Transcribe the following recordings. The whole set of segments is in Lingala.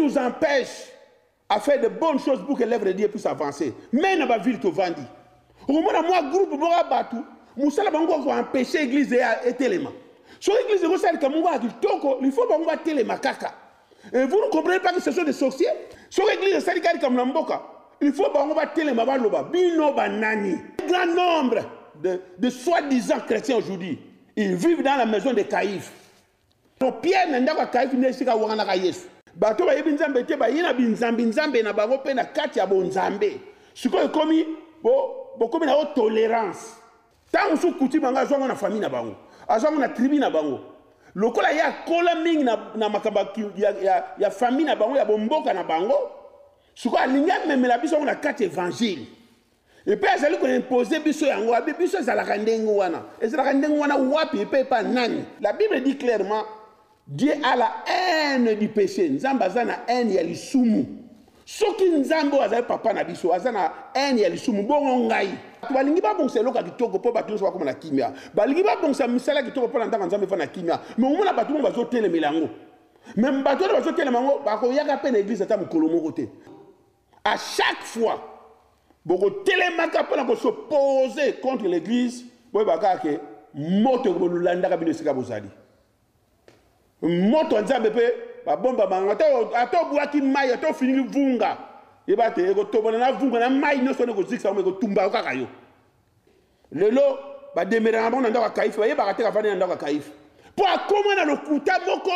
nous empêche à faire de bonnes choses pour que l'œuvre de Dieu puisse avancer. Mais dans la ville de Vandi. Au moment où moi, groupe, moi, Batou, Moussala Bango va empêcher l'église et téléma. Sur l'église, il faut que téléma kaka. Et vous ne comprenez pas que ce sont des sorciers. Sur l'église, c'est comme l'amboka. Il faut que téléma baloba. Bino banani. Un grand nombre de soi-disant chrétiens aujourd'hui, ils vivent dans la maison de Caïphe. Pierre n'a pas Caïphe, il n'est pas Wana Yesu. Bato ba yebinzambe te ba yina binzambe na bango pe na kati ya bonzambe. Siko komi bo komi na tolérance. Tant sou kuti banga zongo na famille na bango. Azongo na tribu na bango. Lokola ya kola mingi na makamba ya famille na bango ya bomboka na bango. Siko alinga memela biso na kati évangile. Et puis azali ko imposer biso yango abi biso za la kandengo wana. Ezala kandengo wana wapi pe pa nani. La Bible dit clairement Dieu a la haine du péché. Nzambe aza na haine ya lisumu. Soki nzambe azali papa na biso aza na haine ya lisumu bongo ngai. Balingi ba bongsa loka kitoko po bato so bakoma na kimia. Balingi ba bongsa misala kitoko po na ndanga nzambe fa na kimia. Mais omona bato mo bazo telemela ngo. Même bato bazo telemela ngo bako yaka pe na église ata mukolo moko te. À chaque fois boko telemaka po na ko s'opposer contre l'église, boy baka ke moto ko lulanda ka bino sika bozali. Moto nzambe pe ba bomba manga ato buaki mai ato fini vunga yebate eko tobona na vunga na mai no sone ko zikisa ko tumba kaka yo lelo ba demera na bona ndaka Caïphe ba yeba te ka fani ndaka Caïphe pour comment na lokuta moko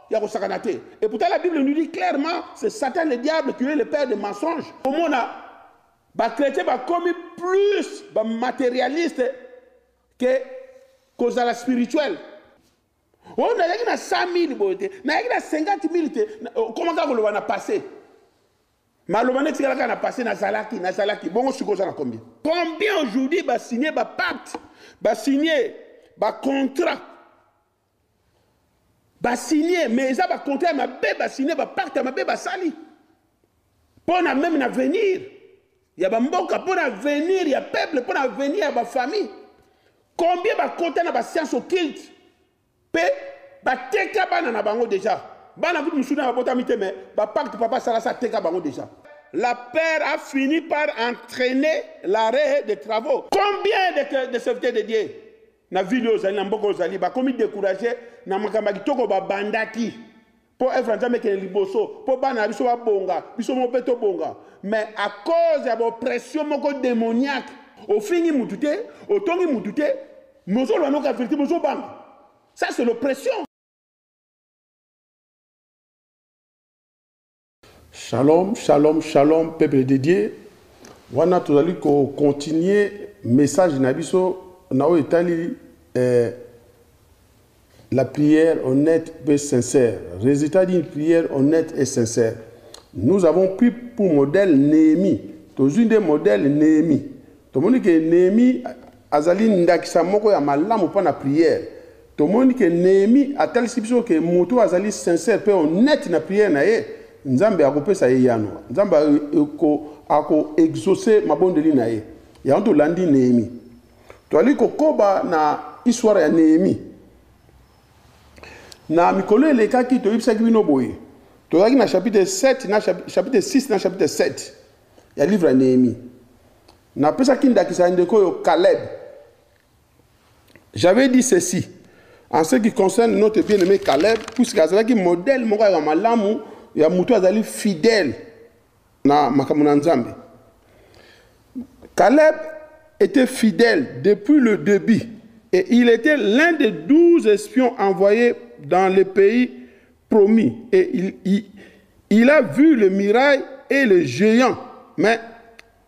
ya ko sakanate. Et pourtant la Bible nous dit clairement c'est Satan le diable qui est le père de mensonges. Au monde ba chrétien ba comme plus ba matérialiste que causal spirituel. On a 100 000 beautés, on a 50 000. Comment on a passé? Malheureusement, on a passé na Zalaki. Bon, on a combien? Combien aujourd'hui va signer un pacte, va signer un contrat, va signer, mais ça va contrat, va signer un pacte, va sali. Pour même venir, il y a un mboka pour venir, il y a un peuple pour venir, il y a une famille. Combien va compter dans la science occulte? Bateka bana na bango déjà. Bana vous musuna ba botamite mais ba pacte papa sala sa teka bango déjà. La peur a fini par entraîner l'arrêt des travaux. Combien de serviteurs de Dieu na ville ozali na mboko ozali ba komi décourager na makamba kitoko ba bandaki. Pour être nzambe ke liboso, pour bana biso ba bonga, biso mo peto bonga. Mais à cause de l'oppression moko démoniaque, au fini mutute, au tongi mutute, mozo lo no ka vérité mozo banga. Ça, c'est l'oppression. Shalom, shalom, shalom, peuple de Dieu. On a tout à l'heure continuer le message de Nabiso. On a étalé la prière honnête et sincère. Résultat d'une prière honnête et sincère. Nous avons pris pour modèle Néhémie. Toujours des modèles Néhémie. Tout le monde dit que Néhémie, Azali Ndakisa Moko ya malamu pour la prière. Tout le monde dit que Néhémie a tel situation que Moto Azali sincère, peu honnête na prière na ye. Nzambe a coupé sa yano. Nzambe a exaucé ma bonne de na ye. Ya onto landi Néhémie. To ali kokoba na histoire ya Néhémie. Na mikolo eleka ki to yipsa kibino boye. To yaki na chapitre 7, na chapitre 6, na chapitre 7. Ya livre ya Néhémie. Na pesa kinda kisa ndeko yo Caleb. J'avais dit ceci. En ce qui concerne notre bien-aimé Caleb, puisque azalaki modèle moko ya malamu ya mutu azali fidèle na makamuna nzambe. Caleb était fidèle depuis le début et il était l'un des 12 espions envoyés dans le pays promis. Et il a vu le mirail et le géant, mais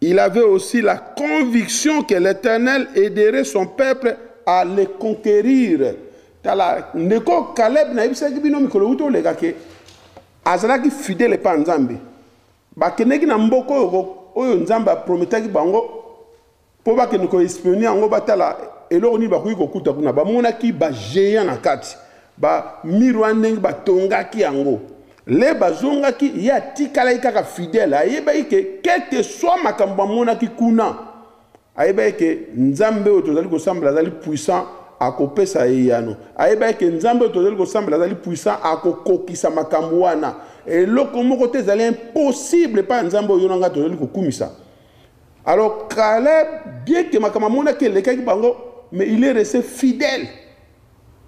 il avait aussi la conviction que l'Éternel aiderait son peuple à les conquérir. Ndeko Caleb na ibisa kibino mikolo uto lega ke azalaki fidèle pa nzambe bakeneki na mboko oyo nzambe prometaki bango po bakende ko espionner yango batala eloko ni bakoki kokuta kuna bamonaki ba géant na kati ba mirwa ndenge batongaki yango le bazongaki ya tikala kaka fidèle ayeba ke quel que soit makambo bamonaki kuna ayeba ke nzambe oyo tozali kosambela azali puissant akopesa ye yano ayeba ke nzambe tozali kosambela azali puissant akokokisa makambo wana eloko moko te ezali impossible pa nzambe oyo nanga tozali kokumisa. Alors Caleb, bien que makambo amonaki elekaki bango, mais il est resté fidèle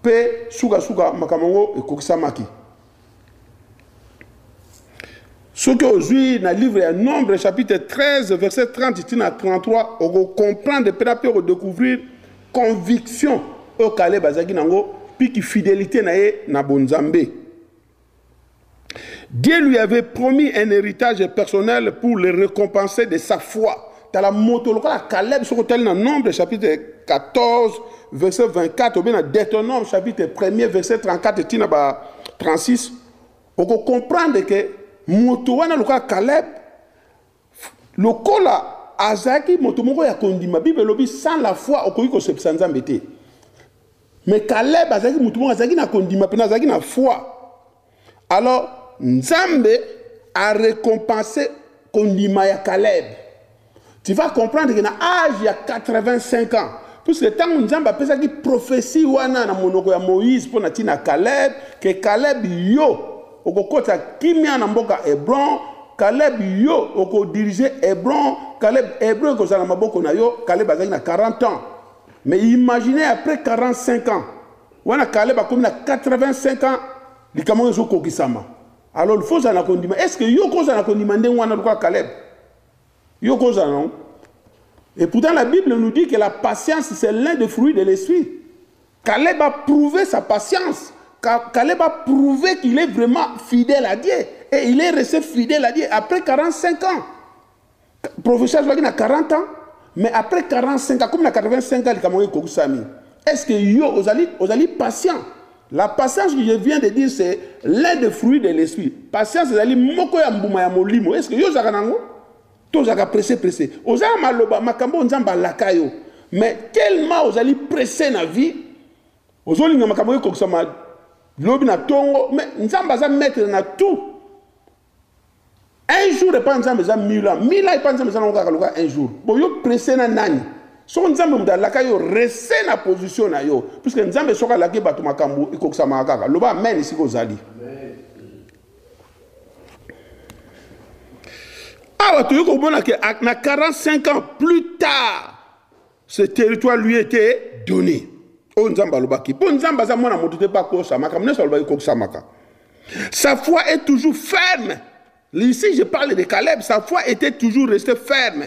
pe suka makambo ngo ekokisamaki. Ce que aujourd'hui, dans le livre de Nombre, chapitre 13, verset 30 à 33, on comprend de peu à peu redécouvrir conviction au Caleb Azagi Nango, puis qui fidélité na Bonzambe. Dieu lui avait promis un héritage personnel pour le récompenser de sa foi. Dans la moto locale, Caleb, ce qu'on dans Nombre, chapitre 14, verset 24, ou bien dans Deutéronome, chapitre 1er, verset 34 et 36, on comprend que moto wana loka Caleb lokola azaki moto moko ya kondima Bible lobi sans la foi okoki ko sepsa nzambe te. Mais Caleb azaki moto moko azaki na kondima pe azaki na foi. Alors nzambe a récompensé kondima ya Caleb. Tu vas comprendre que na âge il y a 85 ans puisque tant nzambe apesaki prophétie wana na monoko ya Moïse pour na tina Caleb que Caleb yo okokota kimia na mboka Hebron, Caleb yo oko diriger Hebron, Caleb Hebron ko zala maboko na yo, Caleb azaki na 40 ans. Mais imaginez après 45 ans, wana Caleb a comme na 85 ans, likamo yo kokisama. Alors il faut ça na kondima. Est-ce que yo ko ça na kondima ndenge wana kwa Caleb? Yo ko ça non? Et pourtant la Bible nous dit que la patience c'est l'un des fruits de l'esprit. Caleb a prouvé sa patience. Caleb a prouvé qu'il est vraiment fidèle à Dieu. Et il est resté fidèle à Dieu après 45 ans. Le professeur Joaquin a 40 ans, mais après 45 ans, comme il a 85 ans, il a Kokusami. Est-ce que yo, vous allez patient? La patience que je viens de dire, c'est l'un des fruits de l'esprit. Patience, c'est d'aller moko ya mbuma ya molimo. Est-ce que yo zakanango? To zaka pressé. Oza maloba makambo nzamba lakayo. Mais tellement vous allez presser na vie, vous allez makambo Kokusama. Lobi na tongo, mais nzamba za mettre na tout. Un jour, pas nzamba za 1000 ans. 1000 ans, pas nzamba za nonga un jour. Bon, yo pressé na nani. So nzamba mda laka yo resté na position na yo. Puisque nzamba soka laki batu makambu, ikoksa makaka. Loba amen ici ko zali. Ah, tu yoko bona que na 45 ans plus tard, ce territoire lui était donné. Sa foi est toujours ferme. Ici, je parle de Caleb. Sa foi était toujours restée ferme.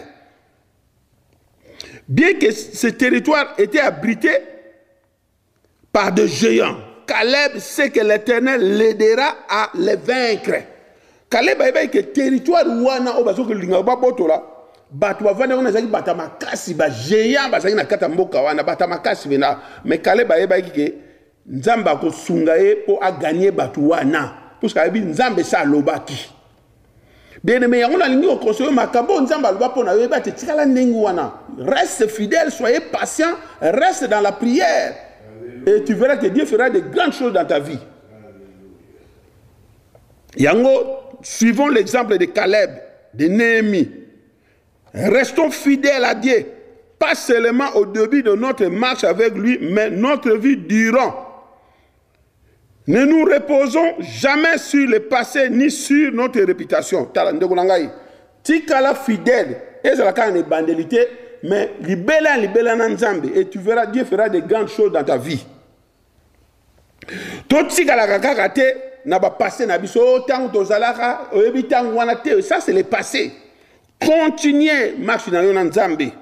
Bien que ce territoire était abrité par des géants, Caleb sait que l'Éternel l'aidera à les vaincre. Caleb a dit que le territoire wana obazo que l'ingaba botola. Batwa vana on azaki batama kasi ba géant bazaki na kata mboka wana batama kasi vena mais Caleb ayeba ki nzamba ko sungaye po a gagner batu wana parce que abi nzambe sa lobaki bien mais on a lingi ko conseiller makabo nzamba loba po na yeba te tikala ndengu wana reste fidèle soyez patient reste dans la prière et tu verras que Dieu fera de grandes choses dans ta vie. Yango suivons l'exemple de Caleb, de Néhémie. Restons fidèles à Dieu, pas seulement au début de notre marche avec lui, mais notre vie durant. Ne nous reposons jamais sur le passé ni sur notre réputation. Tikala fidèle, et c'est la cas de bandélité, mais libéla nanzambe, et tu verras, Dieu fera de grandes choses dans ta vie. Tout tikala kakakate, n'a pas passé, n'a biso, tant tozalaka, oebitan wanate, ça c'est le passé. Continuez marche dans yon nzambe.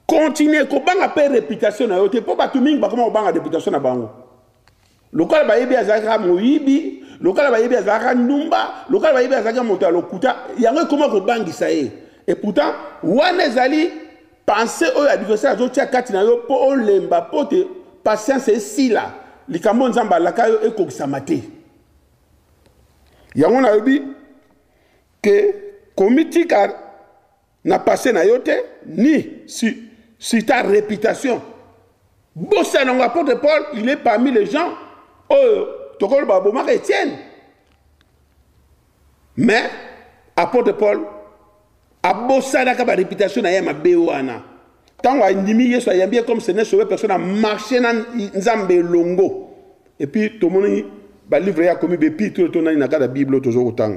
Continuez ko banga pe réputation na yote po batuming ba comment banga réputation na bango. Lokala ba yebi azaka moyibi, lokala ba yebi azaka ndumba, lokala ba yebi azaka moto lokuta, yango comment ko bangisa ye. Et pourtant, wana ezali penser au adversaire azotia kati na yo po olemba po te patience ici là. Likambo nzamba lakayo ekokisa mate. Yango na yobi que Comité n'a passé na yote ni sur ta réputation. Bossa dans l'apôtre Paul, il est parmi les gens. Oh, tokol baboma Étienne. Mais apôtre Paul a bossa na ka réputation na yema bewana. Tant que soit bien comme ce n'est sauvé personne a marché dans Nzambe longo. Et puis tout le monde va livrer à comme puis tout le temps dans la Bible toujours autant.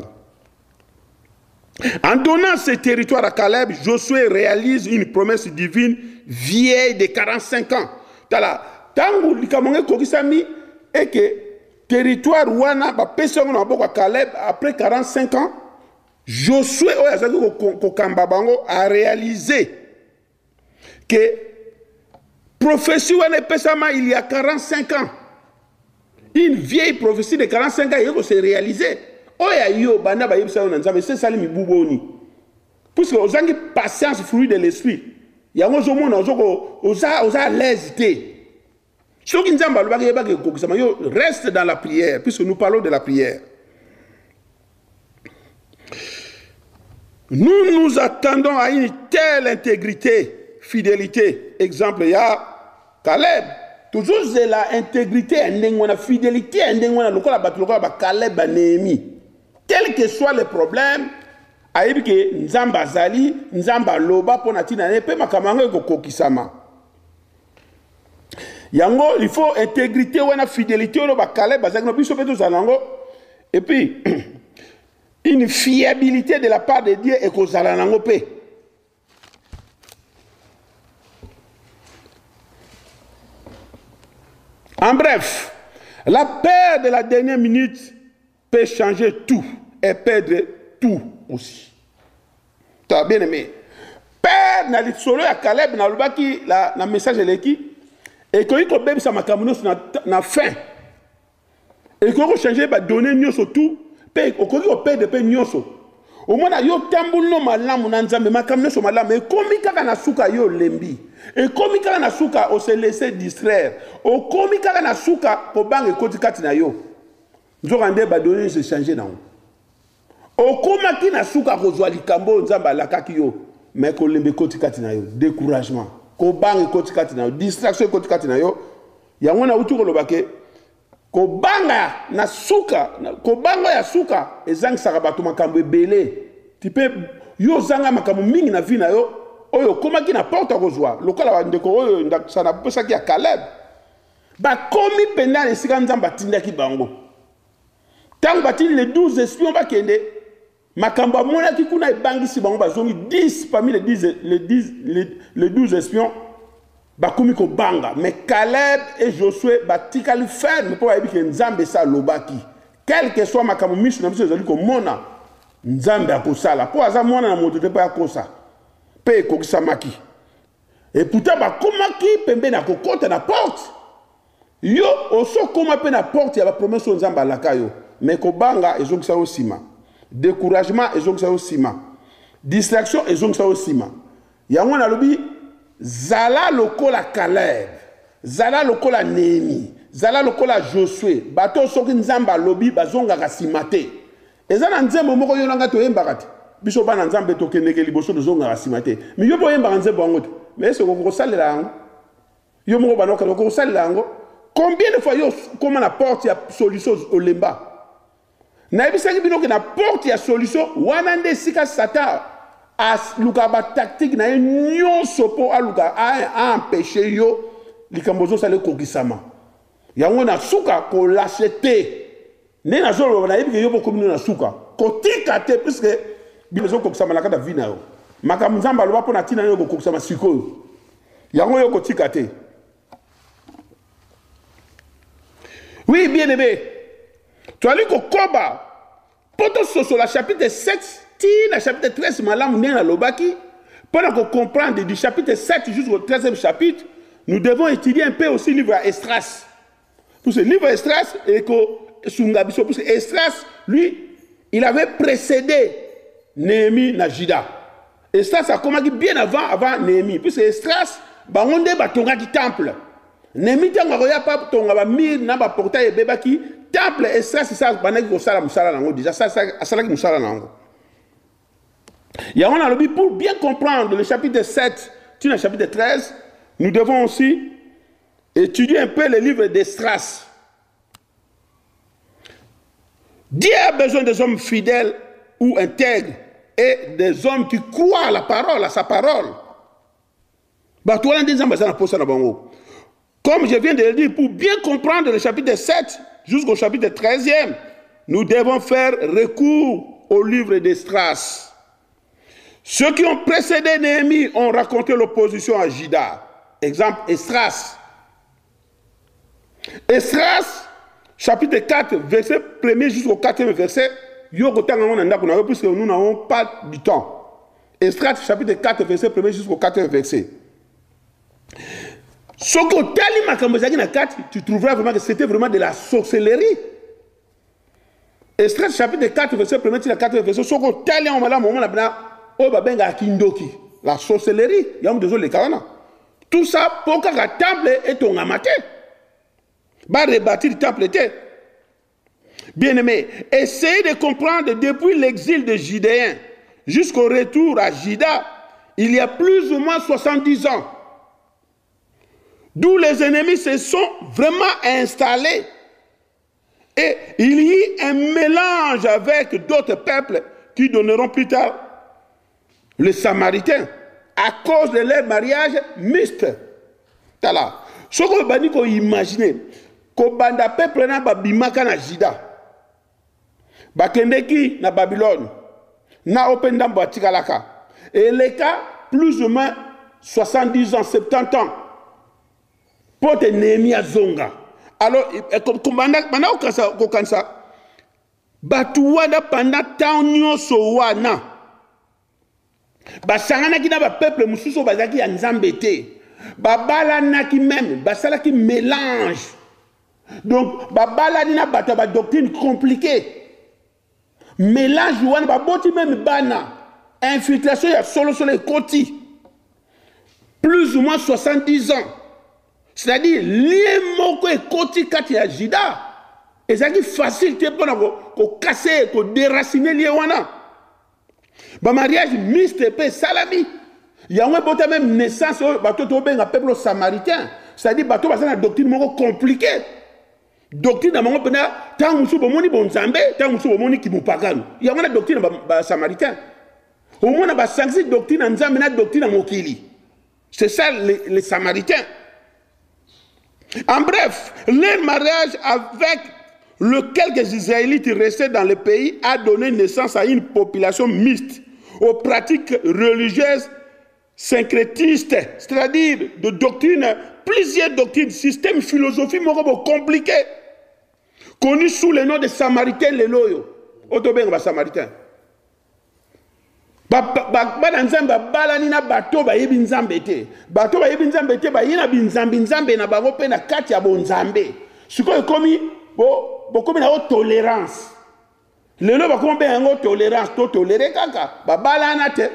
En donnant ce territoire à Caleb, Josué réalise une promesse divine vieille de 45 ans. Tant que kokisami et que territoire wana ba personne na boko Caleb après 45 ans, Josué a réalisé que prophétie wana pesama il y a 45 ans. Une vieille prophétie de 45 ans il s'est réalisée. Oya yo bana ba yebisa na nzambe c'est sali mibuboni. Puisque aux angi patience fruit de l'esprit. Yango zo mona oza l'hésité. Ce qui nzamba lo ba yeba ke kokisama yo reste dans la prière puisque nous parlons de la prière. Nous nous attendons à une telle intégrité, fidélité. Exemple, il y a Caleb. Toujours de la intégrité, la fidélité, la Caleb Néhémie. Quel que soit le problème, aïbike Nzamba Zali, Nzamba Loba, Ponatina, Nepe, Makamango, Kokisama. Yango, il faut intégrité, la fidélité, la Caleb, et puis, une fiabilité de la part de Dieu et qu'on s'alango paix. En bref, la peur de la dernière minute peut changer tout et perdre tout aussi. Tu as bien aimé. Père n'a dit solo à Caleb n'a pas qui la message est qui et que il faut ça makamuno na fin et que on changer ba donner nyoso tout pe o ko père de pe nyoso au moins yo tambul no malamu na nzambe makamuno so malamu e komi kaka na suka yo lembi. Et comme il na suka, on se laisse distraire. O comme il na suka, ko bang e koti kati na yo. Nous rendez ba donner se changer na. O comme ki na suka ko zwa likambo nzamba la kaki yo, mais ko lembe koti kati na yo, découragement. Ko bang e koti kati na yo, distraction koti kati na yo. Ya ngona utu ko lobake. Ko banga na suka, ko banga ya suka, ezang sarabatu makambo ebele. Tipe yo zanga makambo mingi na vie na yo. Oyo koma ki na porte kozwa lokola ba ndeko oyo ndakisa na pesa ki ya Caleb ba komi penda le sika nzamba tinda ki bango tant batili les 12 espions ba kende makambo mona ki kuna ebangisi bango ba zongi 10 parmi les 12 espions ba komi ko banga mais Caleb et Josué ba tikali ferme pour ayebi ke nzambe sa lobaki quel que soit makambo misu na biso ezali ko mona nzambe akosala po aza mona na moto te pa akosa. Et pourtant, comment qui peut na kokota na porte? Yo, oso comment peut na porte, il y a la promesse aux Nzamba lakayo. Mais kobanga, ils ont ça aussi ma. Découragement, ils ont ça aussi ma. Distraction, ils ont ça aussi ma. Yango na lobi, zala lokola Caleb, zala lokola Néhémie, zala lokola Josué. Bato soki Nzamba lobi, bazonga kasimate. Ezana nzembo moko yonanga to yembarate. Biso bana nzambe to kende ke liboso de zonga rasimate mais yo boyemba nze bangote mais est-ce que ko salela ngo yo mo bana ko salela ngo combien de fois yo comment la porte ya solution olemba na ebisa ki bino ke na porte ya solution wana nde sika sata as luka ba tactique na nyonso po aluka a empêcher yo likambozo sale kokisama yango na suka ko lâcheté ne na zolo na ebi yo bo komino na suka ko tika te puisque biso kokisama na kata vina yo makambo nzamba loba pona tina yo kokisama sikoyo yango yo kotika te. Oui bien aimé tu as lu ko koba poto soso la chapitre 7 ti na chapitre 13 malamu nena lobaki pendant qu'on comprend du chapitre 7 jusqu'au 13e chapitre nous devons étudier un peu aussi le livre Esdras pour ce livre Esdras et que sungabiso parce que Esdras lui il avait précédé Néhémie na Juda. Esdras a commencé bien avant Néhémie. Puisque Esdras, bangonde batonga ki temple. Néhémie tanga roya pa tonga ba mir na ba portail beba ki temple Esdras c'est ça banaki ko sala musala nango déjà ça asala ki musala nango. Ya on a lobby pour bien comprendre le chapitre 7, tu le chapitre 13, nous devons aussi étudier un peu le livre d'Esdras. Dieu a besoin des hommes fidèles ou intègres et des hommes qui croient à la parole, à sa parole. Comme je viens de le dire, pour bien comprendre le chapitre 7 jusqu'au chapitre 13e, nous devons faire recours au livre d'Esdras. Ceux qui ont précédé Néhémie ont raconté l'opposition à Juda. Exemple, Esdras. Esdras, chapitre 4, verset 1er jusqu'au 4e verset, puisque nous n'avons pas du temps. Esdras, chapitre 4, verset 1er jusqu'au 4e verset. Tu trouveras vraiment que c'était vraiment de la sorcellerie. Esdras, chapitre 4, verset 1er jusqu'au 4e verset. La sorcellerie. Tout ça pour que le temple est ton amaté. Va rebâtir le temple était. Bien-aimé, essayez de comprendre depuis l'exil de Judéens jusqu'au retour à Juda, il y a plus ou moins 70 ans. D'où les ennemis se sont vraiment installés. Et il y a un mélange avec d'autres peuples qui donneront plus tard les Samaritains à cause de leur mariage mixte. Tala. Ce que vous imaginez, que banda peuple na babimaka na Juda, bakendeki na Babylone, na opendambo atikalaka. Et les cas, plus ou moins 70 ans, 70 ans, pour te Néhémie zonga. Alors, comme banda okansa, batuwana panda taonyo sowana. Basangana ki na ba peuple mususu bazaki ya nzambe te. Babala naki même, basala ki mélange. Donc, babala ni na bata ba doctrine compliquée. Mélange wana ba boti même bana. Infiltration ya solo et koti. Plus ou moins 70 ans. C'est-à-dire, lié moko et koti kati ya Juda. Et ça qui facile pour casser, pour déraciner lié wana. Ba mariage mixte pe salami. Il y a un même naissance bateau un peuple samaritain. C'est-à-dire bateau basana na doctrine moko compliquée. Doctrine na mongo pena tant musu bomoni bonzambe, tant musu bomoni kibupagano. Il y a une doctrine ba samaritain. Au moins ba sanksi doctrine nzambe na doctrine mokili. C'est ça les samaritains. En bref, leur mariage avec lequel les Israélites restaient dans le pays a donné naissance à une population mixte, aux pratiques religieuses syncrétistes, c'est-à-dire de doctrines, plusieurs doctrines, systèmes philosophiques compliqués, connus sous le nom de Samaritains, les loyaux. Autobeng va Samaritain. Balani na bato ba yebi nzambe te. Bato ba yebi nzambe te ba yina binzambe nzambe na bango pe na kati ya bonzambe. Siko ekomi bo komi na tolérance. Lelo ba komi bengo tolérance to tolérer kaka. Ba balana te.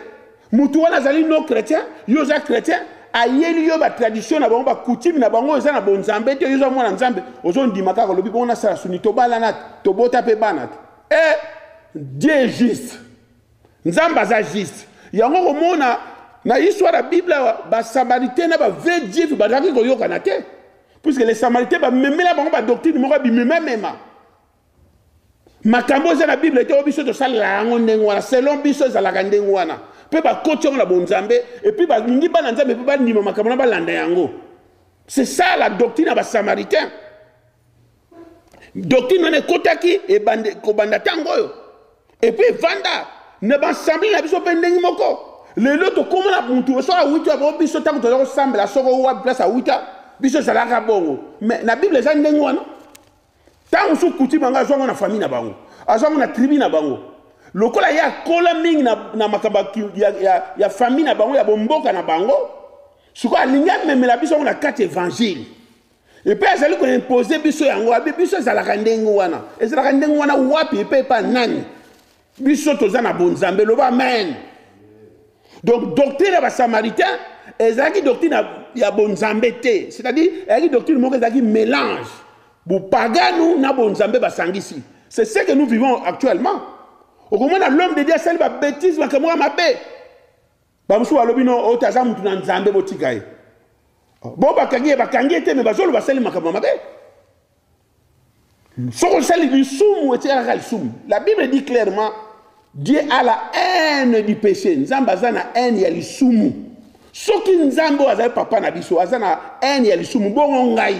Mutu wana zali no chrétien, yo za chrétien, ayeli yo ba tradition na bango ba coutume na bango eza na bonzambe te yo za mwana nzambe. Ozo ndimaka ko lobi bona sala suni to balana to bota pe banat. Dieu est juste. Nzamba za juste. Yango komona na histoire la Bible ba Samaritain na ba vrai Dieu ba daki ko yokana te. Puisque les Samaritains ba memela bango ba doctrine moko bi memema. Makambo za la Bible te obiso to sala yango ndengwana selon biso za la kandengwana. Pe ba kocho na bonzambe et puis ba ningi ba nzambe pe ba ndima makambo na ba landa yango. C'est ça la doctrine ba Samaritain. Doctrine ne kotaki e bande ko banda tango yo. Et puis vanda ne ba sambli na biso pe ndengi moko. Le loto comment la muntu so la 8 ba biso tango to sambla la soko wa place à 8 biso za la bongo. Mais na Bible za ndengi wana. Tango su kuti banga zo na famille na bango. Azo na tribu na bango. Lokola ya kola mingi na makaba ya famille na bango ya bomboka na bango. Suko alinga même la biso na 4 évangiles. Et puis azali ko imposer biso yango abi biso za la kandengo wana. Et za la kandengo wana wapi pe pa nani. Biso toza na bonzambe loba amen. Donc doctrine ya ba Samaritain ezaki doctrine ya bonzambe te. C'est-à-dire ezaki doctrine moko ezaki mélange. Bu pagano na bonzambe basangisi. C'est ce que nous vivons actuellement. Au moment où l'homme de Dieu a fait des bêtises, il a fait des bêtises. Il a fait des bêtises. La Bible dit clairement, Dieu a la haine du péché. Nzamba na haine ya lisumu. soki nzambe azali papa na biso aza na haine ya lisumu bongo ngai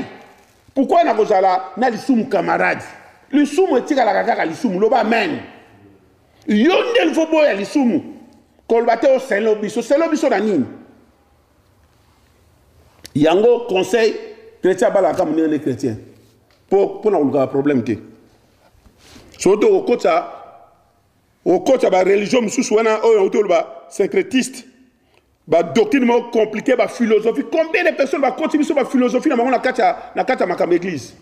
pourquoi na kozala na lisumu camarade lisumu etikalaka kaka lisumu loba amen yo nde lifo boya lisumu koloba te oselo biso na nini yango conseil chrétien balaka monene chrétien pour na koluka problème te soto okota ba religion mususu wana oyo otoloba syncrétiste ba doctrine mo compliqué ba philosophie combien de personnes ba continuer sur ba philosophie na bango na kata makambo église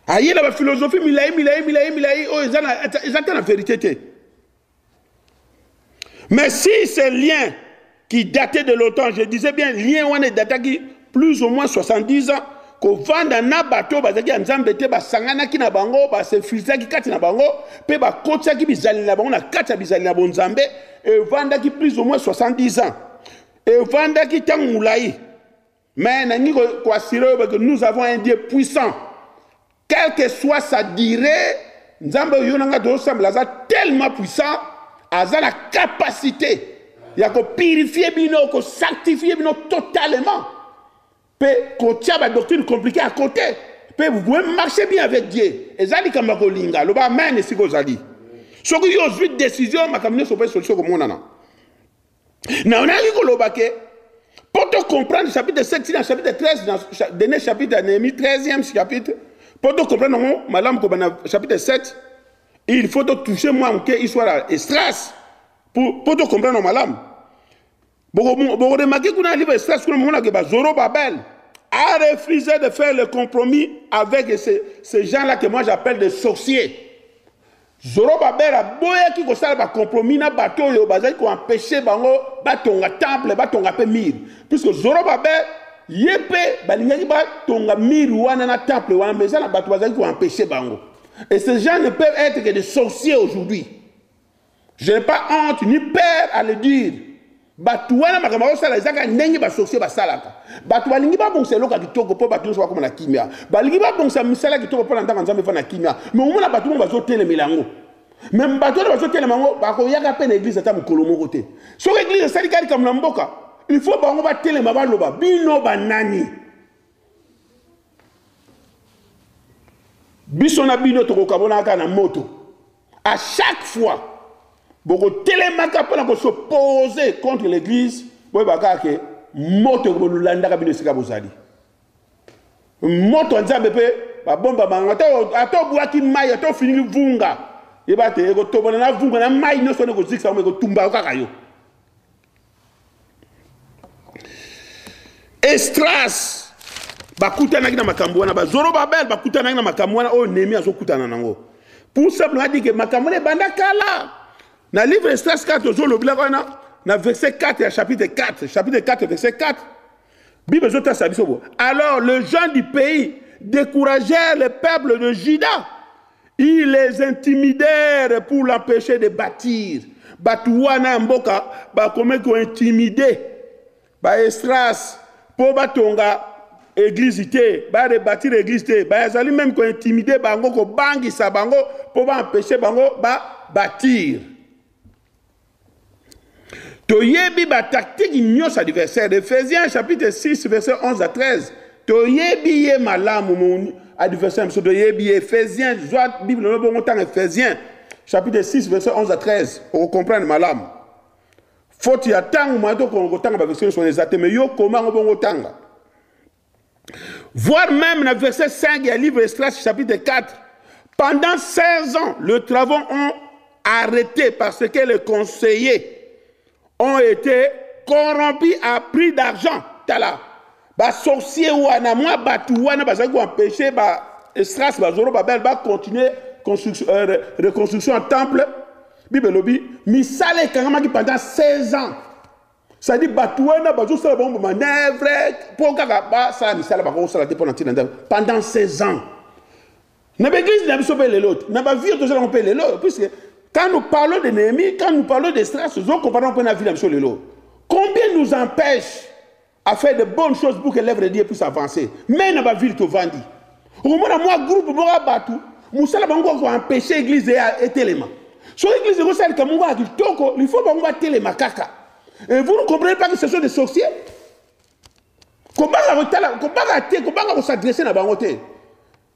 ayi la ba philosophie milai oyo ezana na vérité te mais si ces liens qui dataient de longtemps je disais bien lien wana dataki plus ou moins 70 ans ko vanda na bato bazaki nzambe te basanganaki na bango ba se filtraki kati na bango pe ba kotsaki bizali na bango na kati bizali na bonzambe et vandaki plus ou moins 70 ans et vandaki tant moulaï mais nani ko assurer que nous avons un Dieu puissant quelle que soit sa durée nzambe yo nanga do semble aza tellement puissant aza la capacité ya ko purifier bino ko sanctifier bino totalement. Quand il y a une doctrine compliquée à côté, vous pouvez marcher bien avec Dieu. Et ça dit comme Kolinga, le amen et si vous avez dit. Ce qui est une décision, ma cabinet sur une solution comme on a. On a dit pour te comprendre, le chapitre 7, le chapitre 13, le dernier chapitre, le 13e chapitre, pour te comprendre, madame, chapitre 7, il faut te toucher moi, qu'il soit là, et stress, pour te comprendre, madame. Vous remarquez qu'on a un livre stress, qu'on a dit Zorobabel a refusé de faire le compromis avec ces gens-là que moi j'appelle des sorciers. Zorobabel a boya qui a un compromis na bateau yo bazali ko empêcher bango batonga temple batonga pe mir puisque Zorobabel yepe balingaki batonga mir wana na temple wana mais ça na bateau bazali ko empêcher bango et ces gens ne peuvent être que des sorciers aujourd'hui. Je n'ai pas honte ni peur à le dire. Batouana makamaro sala ezaka ndenge ba sorcier ba salaka batwa lingi ba bongse loka kitoko po batu so ba na kimia ba lingi ba bongsa misala kitoko po na ndanga nzambe fa na kimia mais omona batu mo bazo tele milango même batu bazo tele mango ba ko yaka pe na église ata mukolo moko te so église sali kali comme na mboka il faut bango ba tele ma ba loba bino banani biso na bino to ko kabona ka na moto à chaque fois beaucoup télémaka pour s'opposer contre l'église boy bakake moto ko lulanda ka bino sika bozali moto nzambe pe ba bomba manga ato buaki mai ato fini vunga e ba te ko tobona na vunga na mai no sone ko ziksa ko tumba ka yo Estras bakutana na makambo wana ba Zorobabel bakutana na makambo wana o Néhémie azokutana nango pour simplement dire que makambo ne banda kala. Dans le livre Estras 4, dans verset 4, chapitre 4, verset 4, Bible alors les gens du pays découragèrent le peuple de Juda. Ils les intimidèrent pour l'empêcher de bâtir. Batouana Mboka, comment ils ont intimidé Estras pour batonga église, rebâtir l'église, ils ont même intimidé Bango, Bangi Sabango pour empêcher Bango bâtir. Toyebi ba tactique ignos adversaire d'Éphésiens chapitre 6 verset 11 à 13. Toyebi ye malamu mon adversaire so toyebi Éphésiens soit Bible no bon temps Éphésiens chapitre 6 verset 11 à 13 pour comprendre malamu. Faut y attendre moi to ko tanga ba verset sur les athées mais yo comment bon tanga. Voir même le verset 5 du livre Estras chapitre 4. Pendant 16 ans, les travaux ont arrêté parce que les conseillers ont été corrompus à prix d'argent. Tala. Ba sorcier wana moi batu wana bazaki empêcher ba Estras ba Zorobabel ba continuer reconstruction en temple. Bible lobi misale kangama ki pendant 16 ans. Ça dit batu wana bazo sala bombo manœuvre pour kaka ba ça misale ba ko sala te pendant 16 ans. Na l'église n'a pas les l'autre. N'a pas vu que ça on peut les l'autre puisque quand nous parlons de Néhémie, quand nous parlons d'Estras, nous comparons pas la vie de l'autre. Combien nous empêche à faire de bonnes choses pour que l'œuvre de Dieu puisse avancer? Mais n'a pas vu que Vandi. Au moment où moi groupe moi battu, Moussa bango ko empêcher l'église et téléma. Sur l'église ko sala comme moi il faut bango téléma kaka. Et vous ne comprenez pas que ce sont des sorciers? Comment s'adresser à Bangote?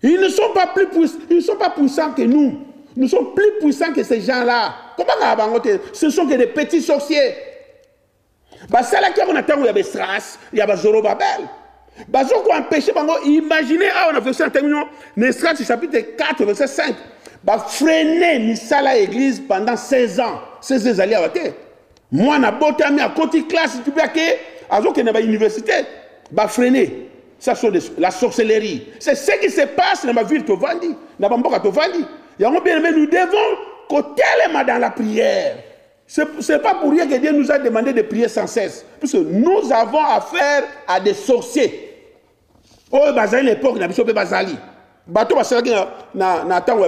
Ils ne sont pas puissants que nous. Nous sommes plus puissants que ces gens-là. Comment ce sont que des petits sorciers. Ça là on attend il y a des Stras, il y a des Zorobabel. Bazoko empêché bango. Imaginez on a fait ça en terminant Stras chapitre 4 verset 5. Freiner misala église pendant 16 ans. 16 années à côté. Moi na botami à côté classe tu peux que azoke na ba université. Freiner. Ça c'est la sorcellerie. C'est ce qui se passe dans ma ville Tovandi, dans Bamboka Tovandi. Nous devons côté dans la prière. Ce n'est pas pour rien que Dieu nous a demandé de prier sans cesse. Parce que nous avons affaire à des sorciers. Oh, à l'époque, nous avons Bazali. Bateau na temps où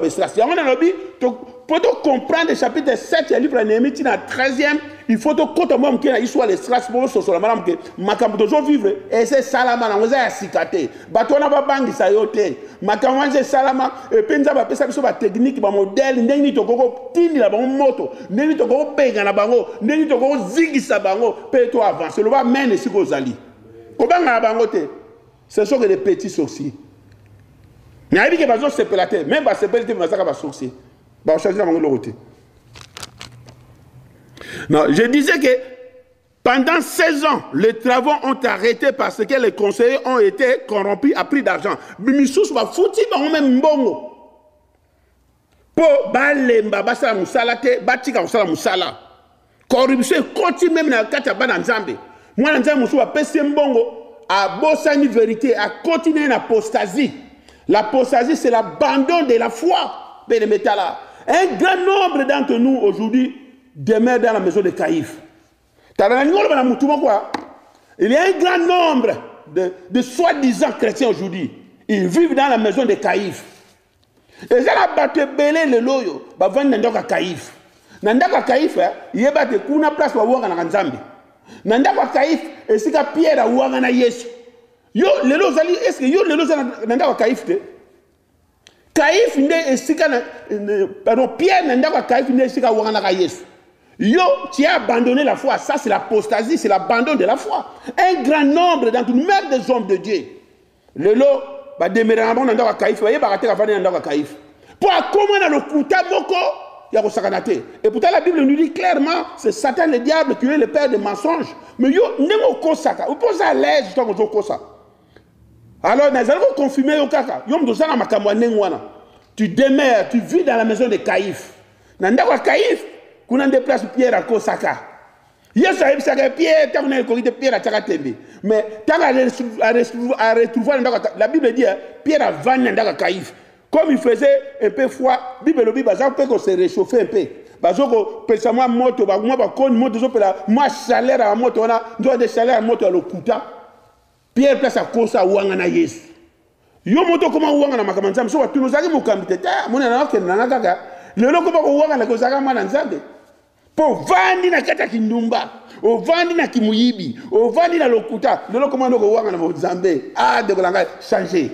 pour comprendre le chapitre 7 du livre de Néhémie, dans le 13e, il faut que tu aies soit les strass pour ce soit madame que makambo toujours vivre et c'est salama na ngoza ya sikate. Bateau na ba bangi sa yote. Makambo c'est salama et penza ba pesa biso ba technique ba modèle ndenge to koko tindi la ba moto, ndenge to koko pega na bango, ndenge to koko zigisa bango pe to avancer. Le va mène si ko zali. Ko banga bango te. Ce sont que des petits sorciers. Mais il y a des gens qui se même pas se pelater, mais ça va sorcier. Non, je disais que pendant 16 ans, les travaux ont arrêté parce que les conseillers ont été corrompus à prix d'argent. Bimissous va foutu dans même bongo. Pour balemba basala musala te, batika musala musala. Corruption continue même dans le cas de Nzambe. Moi, Nzambe musou va passer mbongo à bossani vérité, à continuer l'apostasie. L'apostasie, c'est l'abandon de la foi. Un grand nombre d'entre nous aujourd'hui demeurent dans la maison de Caïphe. Il y a un grand nombre de soi-disant chrétiens aujourd'hui. Ils vivent dans la maison de Caïphe. Et ça a battu belé le loyo. Bah vend n'endaka Caïphe. N'endaka Caïphe, il y a battu kuna place wa wanga na Nzambe. N'endaka Caïphe, et c'est que Pierre a wanga na Yesu. Yo le lo zali est-ce que yo le lo zali n'endaka Caïphe te? Caïphe n'est esika pardon Pierre n'endaka Caïphe n'est esika wanga na Yesu. Yo, tu as abandonné la foi. Ça, c'est l'apostasie, c'est l'abandon de la foi. Un grand nombre d'entre nous, même des hommes de Dieu. Le lot, bah, déménagement dans le Caïphe, vous voyez, bah, rater la famille dans le Caïphe. Pour comment dans le Kouta Moko, il y a Rosakanate. Et pourtant, la Bible nous dit clairement, c'est Satan le diable qui est le père des mensonges. Mais yo, n'est-ce pas Kosaka. Vous posez à l'aise, justement, vous Kosa. Alors, nous allons confirmer au Kaka. Yom Dosana Makamwana. Tu demeures, tu vis dans la maison de Caïphe. Nandaka Caïphe. Qu'on a déplacé Pierre à Kosaka. Hier, ça a été Pierre, tant qu'on a eu Pierre à Takatembe. Mais tant à retrouver la Bible dit Pierre a vanné dans Caïphe. Comme il faisait un peu froid, la Bible dit qu'on se réchauffait un peu. Parce que, personnellement, moto, moi, chaleur à moto, on a des chaleurs à moto à l'Okuta. Pierre place à Kosa Wangana Yesu. Yo moto comment Wangana Makamanzam, soit tu nous as dit mon camité, mon anaka, le loko ba Wangana Kosaka Mananzambe. Pour vendre na kata kindumba, au vendre na kimuyibi, au vendre na lokuta, le loko comment Wangana Mozambe, ah de Golanga changer.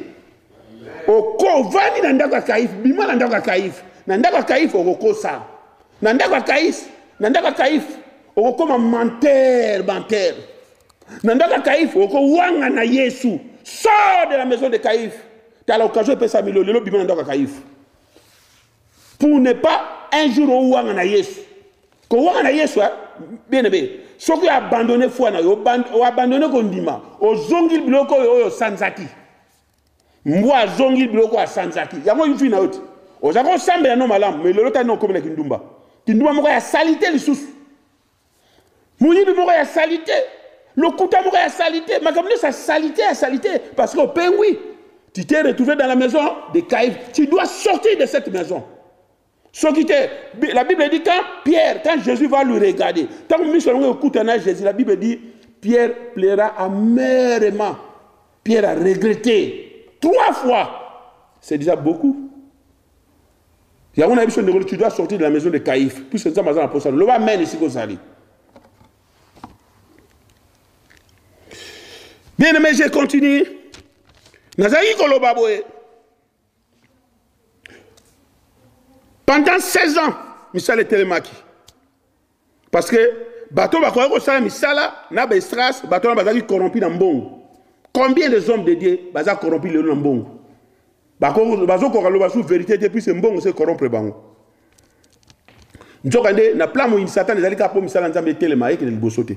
Au ko vendre na ndaka Caïphe, bima na ndaka Caïphe, na ndaka Caïphe au kosa. Na ndaka Caïphe, au comme menteur. Nandaka Caïphe, au wanga na Yesu, sors de la maison de Caïphe. Tu as l'occasion de faire ça, mais le bima nandaka Caïphe. Pour ne pas un jour au wanga na Yesu. Ko wanga na Yesu, bien aimé. Ceux qui ont abandonné foi, ont abandonné Kondima, au zongil bloko au Sanzaki. Moi, zongil bloko à Sanzaki. Il y a moi une fille na haute. Aux avons semblé un homme à l'âme, mais le lot a non comme la Kindumba. Kindumba m'a salité le sous. Mouni m'a salité. Le Kouta m'a salité. Ma comme ça salité. Parce qu'au pays, oui, tu t'es retrouvé dans la maison de Caïphe. Tu dois sortir de cette maison. La Bible dit quand Jésus va le regarder, quand on met sur le Koutana Jésus, la Bible dit Pierre plaira amèrement. Pierre a regretté 3 fois. C'est déjà beaucoup. Il y a une habitude de tu dois sortir de la maison de Caïphe. Puisque ça m'a dit ça. Le va mener ici qu'on s'allie. Bien aimé, je continue. Nazaï Kolobaboé. Pendant 16 ans, Michel est télémaki. Parce que bato bakoya kosala misala na baestras bato na bazalaki corrompi na mbongo. Combien des hommes de Dieu baza corrompi lelo na mbongo? Bazokoka loba sous vérité depuis ce mbongo c'est corrompre bango. Nzokande na plan mo Satan ezali ka po misala nzambe telema eke liboso te.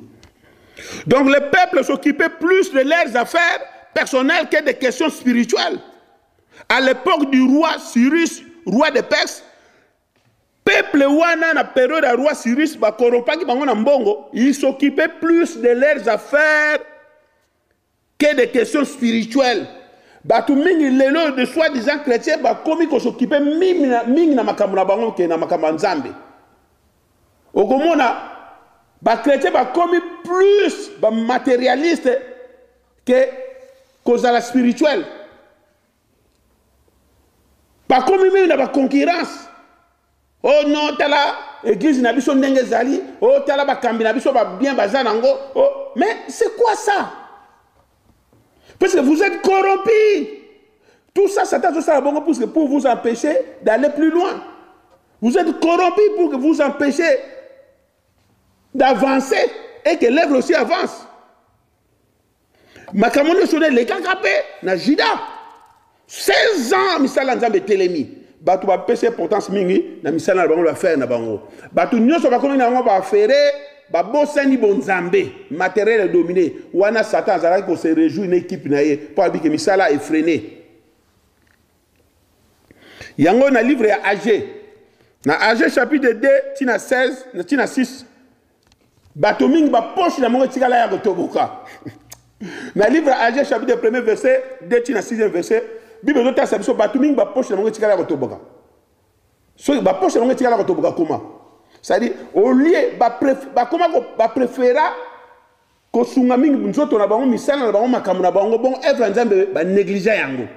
Donc le peuple s'occupait plus de leurs affaires personnelles que des questions spirituelles. À l'époque du roi Cyrus, roi de Perse, peuple wana na période du roi Cyrus ba corrompaki bango na mbongo, ils s'occupaient plus de leurs affaires que des questions spirituelles. Batu mingi lelo de soi-disant chrétiens ba komi ko s'occuper mingi na makambo na bango ke na makambo nzambe. Okomona ba chrétiens ba komi plus ba matérialiste que kozala spirituel. Ba komi mingi na ba concurrence. Oh non, tala église na biso ndenge zali, oh tala ba kambi na biso ba bien bazanango. Oh, mais c'est quoi ça? Parce que vous êtes corrompus. Tout ça, Satan pour vous empêcher d'aller plus loin. Vous êtes corrompus pour que vous empêcher d'avancer et que l'œuvre aussi avance. Makamone sonne les kakapé, na Jida. 16 ans, misala nzambe telemi. Batu ba pese importance mingi, na misala na bango ba faire na bango. Batu nyoso ba komi na bango ba faire. Babosani bonzambe matériel dominé wana Satan azala ko se réjouir une équipe naie pour dire que misala est freiné. Yango na livre ya AG na AG chapitre 2 tina 16 tina 6 batoming ba poche na mongo tikala ya kotoboka. Na livre AG chapitre 1er verset 2 tina 6e verset Bible nota sa biso batoming ba poche na mongo tikala ya kotoboka. So ba poche na mongo tikala ya kotoboka comment? C'est-à-dire, au lieu, comment préféra que Sungaming Bunzoto na bango misala na bango makamu na bango bon œuvre nzambe ba négliger yango.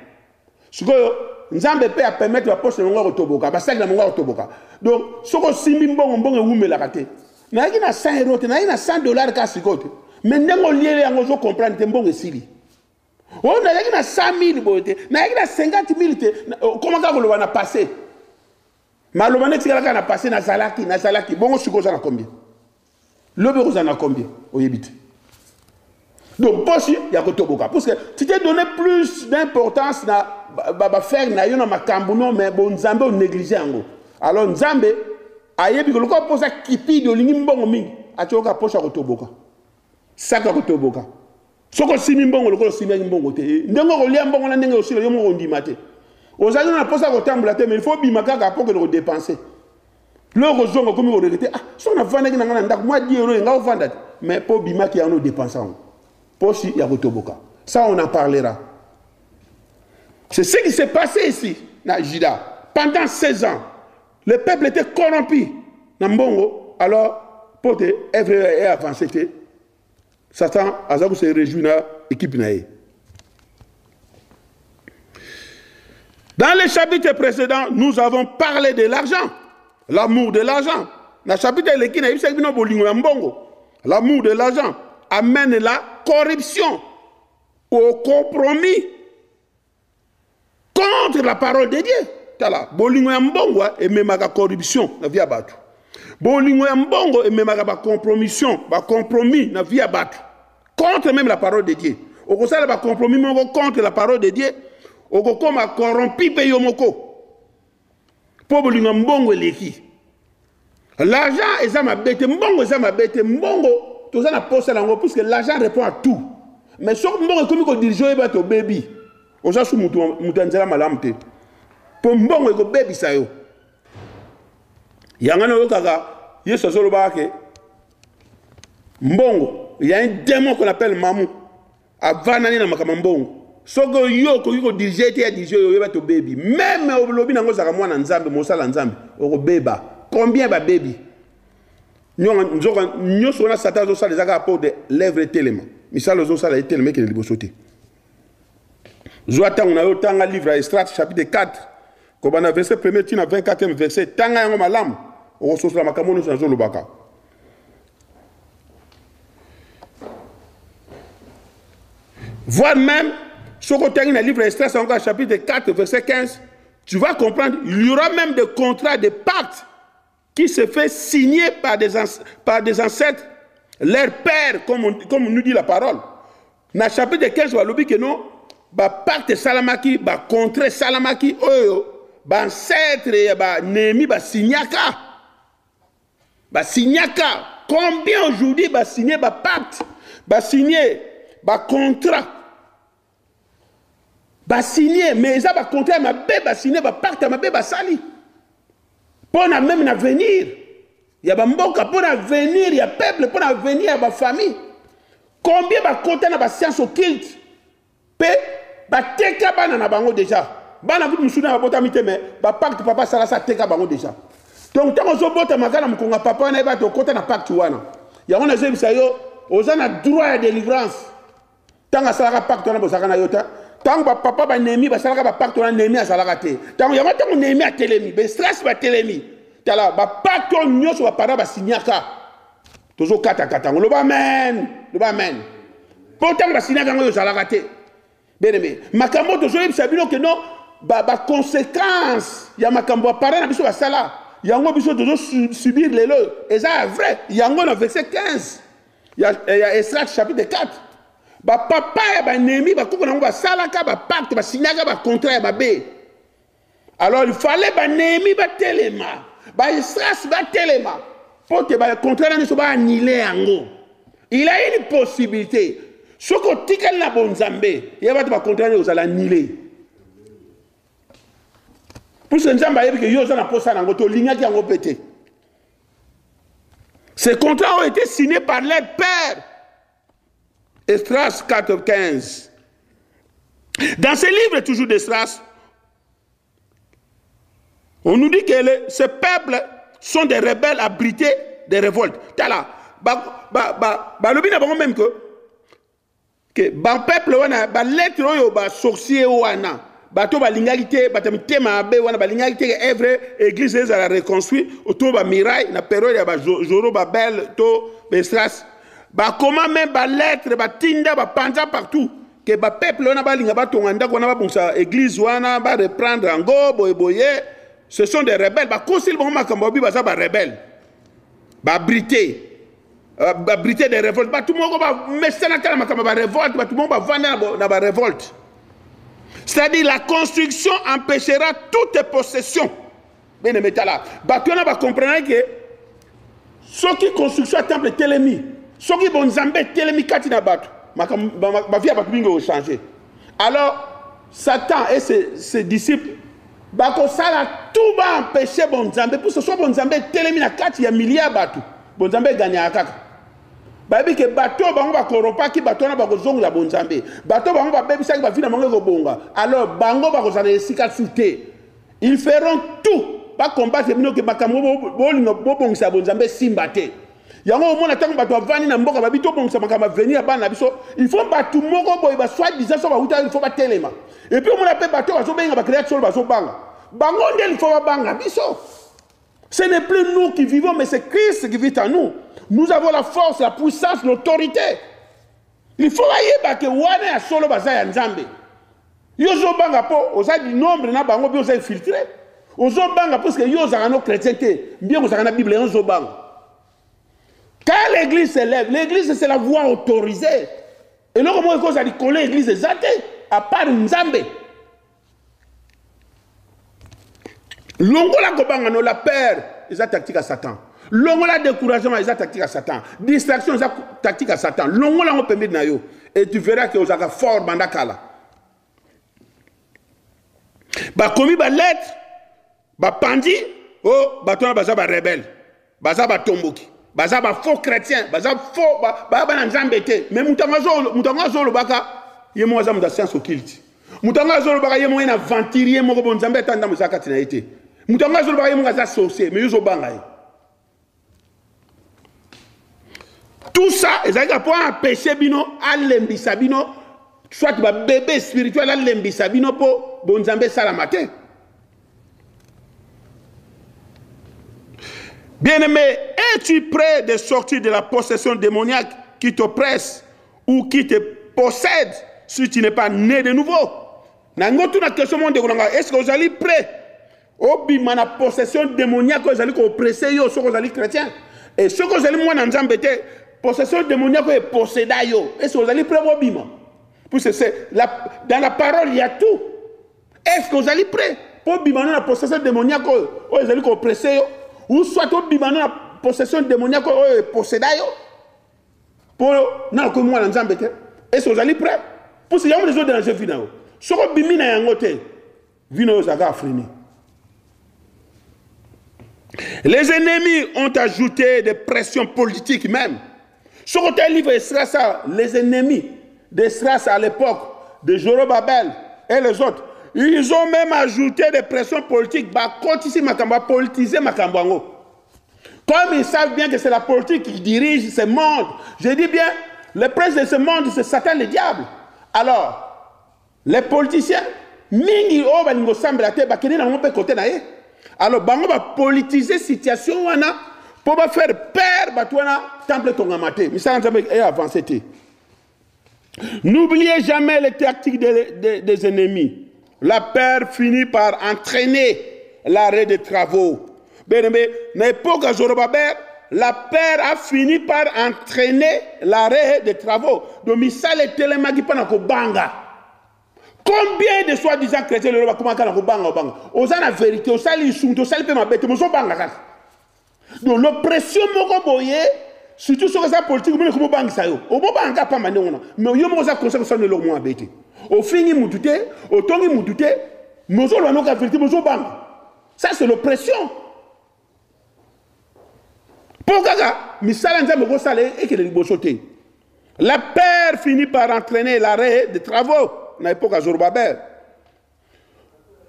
Sikoyo nzambe pe a permettre ba poche na ngo kotoboka, ba sac na ngo kotoboka. Donc soko simbi mbongo mbongo wumela kate. Na yaki na 100 euros, na yaki na $100 ka sikote. Mais ndengo lié yango zo comprendre te mbongo esili. Oh na yaki na 100,000 bote, na yaki na 50,000 te. Comment ka koloba na passé? Malomane tikala na passé na Zalaki. Bon, suko za na combien? Le bureau za na combien? Oyebite. Donc, poche ya kotoboka. Parce que tu t'es donné plus d'importance na faire na yo na makambo non mais bon nzambe on négligé yango. Alors nzambe ayebi ko loko posa kipi de lingi mbongo mingi. Atioka poche ya kotoboka. Saka kotoboka. Soko simi mbongo loko simi mbongo te. Ndengo ko lia mbongo na ndenge aussi yo mo ndima te. Aux amis, on a posé à mais il faut bimaka pour que le dépenser. Le rozongo comme il regretté, ah, si on a vendu moi 10 euros, il va vendre. Mais pour bimaki, il y a nos dépensants. Pour si il y a Rotoboka. Ça, on en parlera. C'est ce qui s'est passé ici, dans Jida. Pendant 16 ans, le peuple était corrompu. Dans Mbongo, alors, pour te œuvrer et avancer, Satan, Azabou se réjouit dans l'équipe. Dans les chapitres précédents, nous avons parlé de l'argent, l'amour de l'argent. Dans le chapitre l'amour de l'argent amène la corruption au compromis contre la parole de Dieu. Bolingo ya mbongo et même la corruption na via batu. Bolingo ya mbongo et même la compromission, ba compromis na via batu. Contre même la parole de Dieu. Au conseil ba compromis contre la parole de Dieu. Okoko ma corrompi pe yomoko. Po linga mbongo leki. L'argent est ma bête, mbongo est ma bête, mbongo tout ça na poste lango parce que l'argent répond à tout. Mais sur mbongo comme ko diriger ba to baby. Oza su mutanzela malamte. Po mbongo ko baby sayo. Yangana okaka yeso solo ba ke mbongo, il y a un démon qu'on appelle Mamou. Avanani na makama mbongo. Soko yo ko diriger te diriger yo ba to baby. Même au lobby nango zaka mwana nzambe mosala nzambe oko beba. Combien ba baby? Nous sommes Satan zo sala zaka pour de lèvres tellement. Misalo zo sala tellement que liboso te. Zoata on a yo tanga livre Estrat chapitre 4. Ko bana verset 1er tina 24e verset tanga yango malam. O so sala makamono zo lobaka. Voire même ce qu'on termine le livre Esther, chapitre 4, verset 15, tu vas comprendre, il y aura même des contrats, des pactes qui se fait signer par des ancêtres Leur père, comme nous dit la parole. Dans le chapitre 15, on dit que non, pacte Salamaki, contre Salamaki, ancêtre, Némi, Signaka. Signaka. Combien aujourd'hui signé pacte, signé contrat, signé, mais ça contrat, signé pacte, sali. Pour même l'avenir. Il y a mboka pour l'avenir, il y a peuple pour l'avenir, il y a famille. Combien de contrats dans science occulte? Teka bana bango déjà. Bana vous musuna bota mite mais pacte papa sala sa teka bango déjà. Donc tant que bota makana mkonga papa na ba to kota na pacte wana. Ya on a zebisa yo ozana droit à délivrance. Tant que sala pacte na bosaka na yota. Tant que papa ba nemi ba sala pacte na nemi asala te. Tant ya mata nemi a telemi, be stress ba telemi. Tala ba pacte nyoso ba para ba signaka. Tozo kata kata lo ba men, lo ba men. Pourtant ba signaka ngo yo sala te. Bien aimé, makambo de Joël Sabino que non, conséquence, il y a makambo parent na biso basala, il y a ngo biso de subir les lots, et ça vrai, il y a ngo dans verset 15, il y a Esdras chapitre 4, papa ya nemi koko na ngo basala ka pacte signaka contrat ya bé. Alors il fallait nemi telema, Esdras telema, pour que contrat na so annuler yango. Il a une possibilité. Ce que tu as dit, Bonzambé, il va te contraindre aux annulés. Pour ce que ces contrats ont été signés par leur père. Esdras 4:15. Dans ce livre, toujours d'Esdras, on nous dit que ces peuples sont des rebelles abrités des révoltes. Tala, même que peuple wana lettre oyo sorcier wana bato balingalité batamtema be wana balingalité œuvre église les a reconstruit autour ba miraille na période ya Joro Babel to Esdras comment même lettre tinda panja partout que peuple wana balinga batonga ndako wana babongsa église wana ba reprendre ngo boyeboye ce sont des rebelles concile bon makambo bi baza rebelle brité brité des révoltes, tout le monde va mettre la révolte, tout le monde va vendre la révolte. C'est-à-dire la construction empêchera toute possession. Bien aimé là. Tu va comprendre que ceux qui construisent le temple Télémi, ceux qui vont zambé Télémi katina batu, ma vie va tout changer. Alors Satan et ses disciples, tout va empêcher bon zambé pour que ce soit bon zambé Télémi na kati ya milliard batu. Bon zambé gagne à kaka. Babi que bateau bango ba koropa ki bateau na ba kozonga ya bonzambe bateau bango ba bebisa ki ba vina mango ko bonga alors bango ba kozana esika souté ils feront tout ba combattre bino ke makambo bolingo bobongisa bonzambe simbate yango omona tango bato avani na mboka babi to bongisa makambo venir bana biso il faut batu moko boy ba soit disant so ba uta il faut ba telema et puis omona pe bateau ba so benga ba créer sol ba so banga bango ndel il faut ba banga biso. Ce n'est plus nous qui vivons, mais c'est Christ qui vit en nous. Nous avons la force, la puissance, l'autorité. Il faut que wane a solo baza ya nzambe. Yozo banga po, oza du nombre na bango bi oza infiltré. Ozo banga parce que yozo a no chrétienté, bien oza na Bible ozo banga. Quand l'église s'élève, l'église c'est la voie autorisée. Et là comment on a dit coller l'église exacte à part nzambe. Longola kobanga no la peur, ils ont tactique à Satan. Longola découragement, ils ont tactique à Satan. Distraction, ils ont tactique à Satan. Longola on permet na yo et tu verras que vous avez fort bandakala. Ba komi ba lettre, ba pandi, oh ba tona baza ba rebelle, baza ba tomboki, baza ba faux chrétien, baza faux ba na nzambete. Mais mutanga zo lo baka yemo baza mu science occulte. Mutanga zo lo baka yemo na venturier moko bon nzambe tanda musaka tina été. Mutanga zo lo baka yemo za sorcier, mais yo banga. Tout ça, ils ont pour empêcher bino à l'embissa bino, soit ba bébé spirituel à l'embissa bino pour bon nzambe salamate. Bien-aimé, es-tu prêt de sortir de la possession démoniaque qui t'oppresse ou qui te possède si tu n'es pas né de nouveau? Est-ce que vous allez prêt au bima la possession démoniaque que vous allez oppresser yo, ce que vous allez chrétien? Et ce que vous allez moi dans nzambete possession démoniaque est possédée. Est-ce que vous allez prêt au bima? Dans la parole, il y a tout. Est-ce que vous allez prêt pour bima la possession démoniaque vous allez oppresser ou soit au bima la possession démoniaque est possédée pour non que moi l'ensemble. Est-ce que vous allez prêt pour ce y a des autres dans le final? Ce que bimi na yangote vino zaga frini. Les ennemis ont ajouté des pressions politiques même. Sur le livre Esdras, les ennemis d'Esdras à l'époque, de Zorobabel et les autres, ils ont même ajouté des pressions politiques. Politiser Makambango. Comme ils savent bien que c'est la politique qui dirige ce monde. Je dis bien, le prince de ce monde, c'est Satan le diable. Alors, les politiciens, mingi o balingo sambe la te bakene na ngombe côté na ye. Alors, bango va politiser situation wana pour faire peur batwana temple tongamate. Misa nzambe est avancé. N'oubliez jamais les tactiques des ennemis. La peur finit par entraîner l'arrêt des travaux. Bien, dans l'époque de Zorobabel, la peur a fini par entraîner l'arrêt des travaux. Donc, Misa le télémagi pas na ko banga. Combien de soi-disant chrétiens le comment kana ko banga banga. Oza na vérité, osali sunto, osali pe mabete, mozo banga kaka. Donc l'oppression moko boye, surtout sur sa politique, on ko banga sa yo. O bo banga pa mande ona. Mais yo mo za conseil ça ne lo mo abete. O fini mutute, o tongi mutute, mozo lo no ka vérité, mozo banga. Ça c'est l'oppression. Pour kaka, misala nza moko sale et que le libosoté. La peur finit par entraîner l'arrêt des travaux. Dans l'époque à Zorobabel.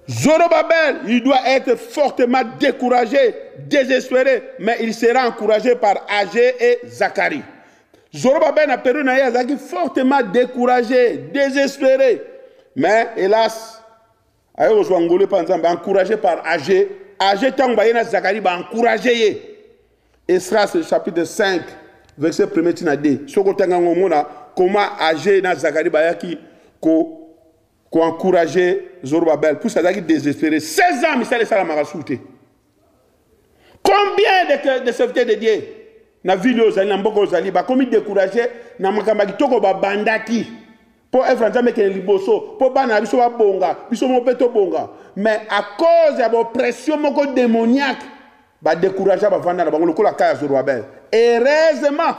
Zorobabel, il doit être fortement découragé, désespéré, mais il sera encouragé par Agé et Zacharie. Zorobabel n'a perdu Zaki fortement découragé, désespéré, mais hélas, encouragé par Agé. Agé Tangbayena Zacharie va encourager. Esdras chapitre 5, verset 1er Tinade. Comment Agé et Zacharie Bayaki qu'on encourageait Zorobabel pour ça qu'il désespéré 16 ans Michel Salam a rassouté. Combien de serviteurs de Dieu na ville aux alliés mboko aux alliés ba comme découragé na makamba kitoko ba bandaki pour Efranza meke liboso pour bana biso ba bonga biso mo peto bonga mais à cause de l'oppression moko démoniaque ba décourager ba vanda na bango lokola kaya Zorobabel heureusement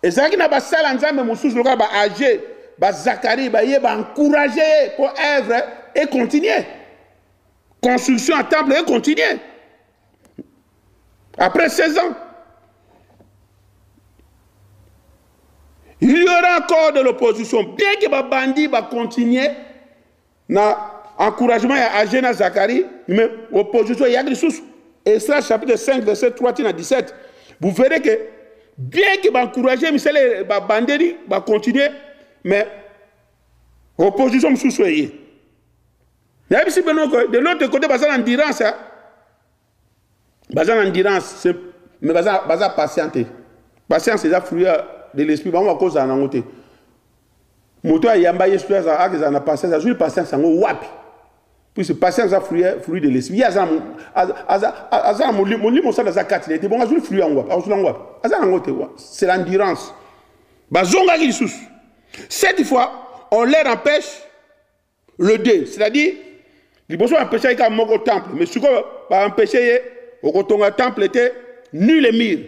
ezaki na ba sala nzambe mususu lokola ba Agé ba Zacharie ba ye ba encourager pour œuvre et continuer. Construction à temple et continuer. Après 16 ans, il y aura encore de l'opposition. Bien que ba bandi ba continuer na encouragement à Agé na Zacharie, mais opposition il y a des sources. Et ça chapitre 5 verset 3 à 17. Vous verrez que bien que ba encourager Michel ba banderi ba continuer mais l'opposition me sous-soyez. De l'autre côté, il y a l'endurance. Il y a l'endurance, mais il y a la patience. Patience, c'est le fruit de l'esprit. Il y a cause de l'angoté. Moto a yamba l'esprit, il y a la patience. Il y a la patience, il y a la puis c'est patience, c'est le fruit de l'esprit. Il y a c'est l'endurance. Cette fois, on leur empêche le dé, c'est-à-dire, ils vont empêcher avec un mot temple, mais ce qu'on va empêcher, au temple était ni les murs.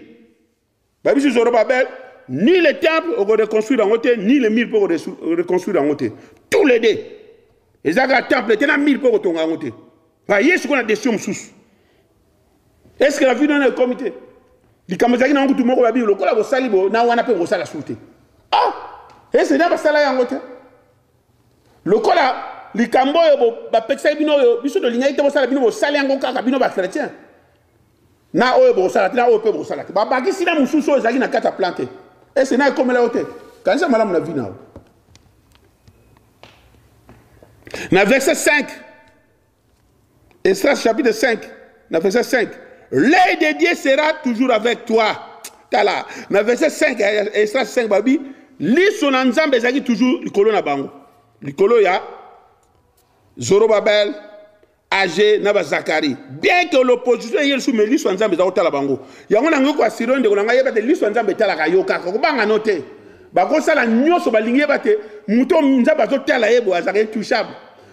Babi Zorobabel, ni les temples on va reconstruire en côté, ni les murs pour reconstruire en côté. Tous les deux. Et ça, le temple était dans 1000 pour reconstruire en côté. Voyez ce qu'on a des sommes sous. Est-ce que la vie dans le comité? Les Kamazaki n'ont pas tout le monde, le col a salibo, n'a pas pu la souter. Ah! Et c'est pas ça là en côté. Le col a, les Kambo, les Pexay Bino, ils sont de l'ignaïté, ils sont salés en Goka, Bino chrétien. Na oyo bo salati, na oyo pe bo salati. Ba baki sina mususu ezaki na kata planté. Et c'est na comme la hôtel. Quand ça madame la vie na. Na verset 5. Esdras chapitre 5, na verset 5. L'œil de Dieu sera toujours avec toi. Tala. Na verset 5, Esdras 5 babi, li son ensemble ezaki toujours likolo na bango. Likolo ya Zorobabel, Agé na ba Zakari. Bien que l'opposition yel sous Mélis soit nzambe za otala bango. Yango nango kwa siron de kolanga yeba te liswa nzambe tala kayoka ko banga note. Ba ko sala nyoso ba lingi yeba te muto nzamba zo tala yebo azake touchable.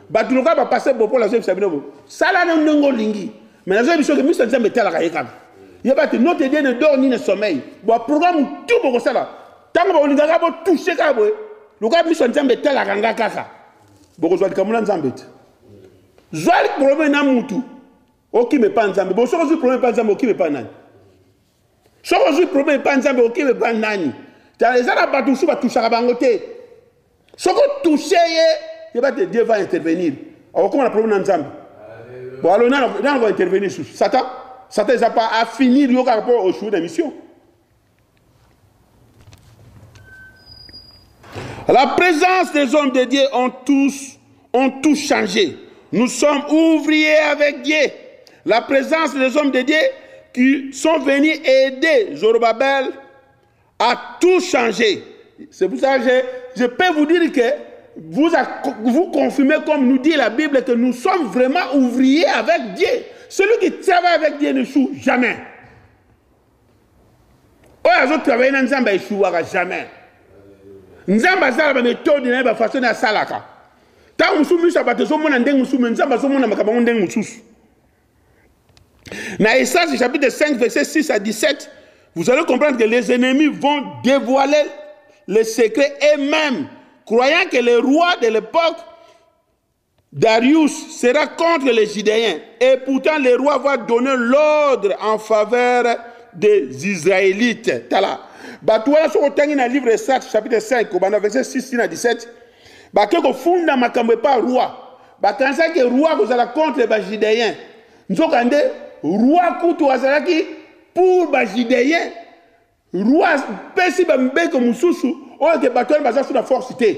Ba tuloka ba passer bo pour la zone sabino. Sala na ndongo lingi. Mais la zone biso ke miswa nzambe tala kayeka. Yeba te note de ne dort ni ne sommeil. Bo programme tout bo ko sala. Tango ba olinga bo toucher ka bo. Luka miswa nzambe tala kanga kaka. Bo ko zwa kamula nzambe te. Zwali problème na mutu oki me pa nzambe bo soko zwi problème pa nzambe oki me pa nani soko zwi problème pa nzambe oki me pa nani ta ezala batu su ba touchaka bango te soko toucher ye ba te Dieu va intervenir o comment la problème na nzambe bon alors na va intervenir sur Satan ça pas à finir yo par rapport au jour de mission. La présence des hommes de Dieu ont tous changé. Nous sommes ouvriers avec Dieu. La présence des hommes de Dieu qui sont venus aider Zorobabel a tout changé. C'est pour ça que je peux vous dire que vous confirmez, comme nous dit la Bible, que nous sommes vraiment ouvriers avec Dieu. Celui qui travaille avec Dieu ne choue jamais. Les autres travaillent dans Nzamba ne échouera jamais. Nzamba a la méthode de la façon de salaka. Tant que nous sommes dans Esdras chapitre 5, verset 6 à 17, vous allez comprendre que les ennemis vont dévoiler les secrets eux-mêmes, croyant que le roi de l'époque, Darius, sera contre les Judéens. Et pourtant, le roi va donner l'ordre en faveur des Israélites. Tala. Batouala sur le livre Esdras chapitre 5, verset 6 à 17. Bakeko funda makambe pa roi bakanza ke roi kozala contre ba Judéens nzokande roi kutu azalaki pour ba Judéens roi pesi ba mbeko mususu oyo ke batona baza sous la force te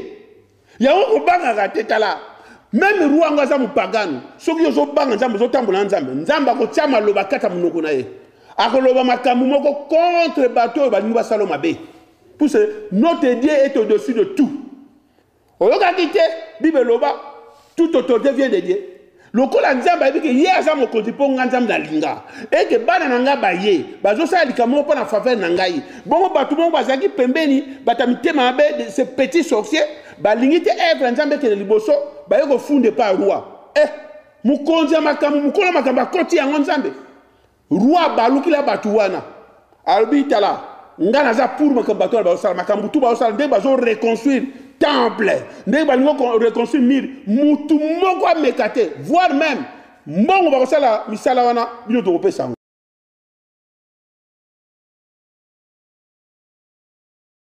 ya ko banga ratetala même roi ngaza mupagano soki yo zo banga nzambe zo tambola nzambe ko tiama loba kata munoko na ye akoloba makambu moko contre bato ba nuba saloma be pour ce notre Dieu est au-dessus de tout. Oyokakite Bible loba toute autorité vient de Dieu. Lokola nzamba biki ye aza mokonzi po nzamba na linga. Et que bana nanga ba ye, bazo sa likamo pa na faveur na ngai. Bongo batu bongo bazaki pembeni batamite mabe de ces petits sorciers, ba lingite evre nzamba ke liboso, ba yoko funde pa roi. Mukonzi makamu mukola makamba koti ya nzambe. Roi balukila batu wana. Albitala ngana za pour makamba to ba sala makambu tu ba sala de bazo reconstruire temple, ne ba reconstruire mur, mutu moko mekate, voire même mbongo ba sala misala wana bino to pesa.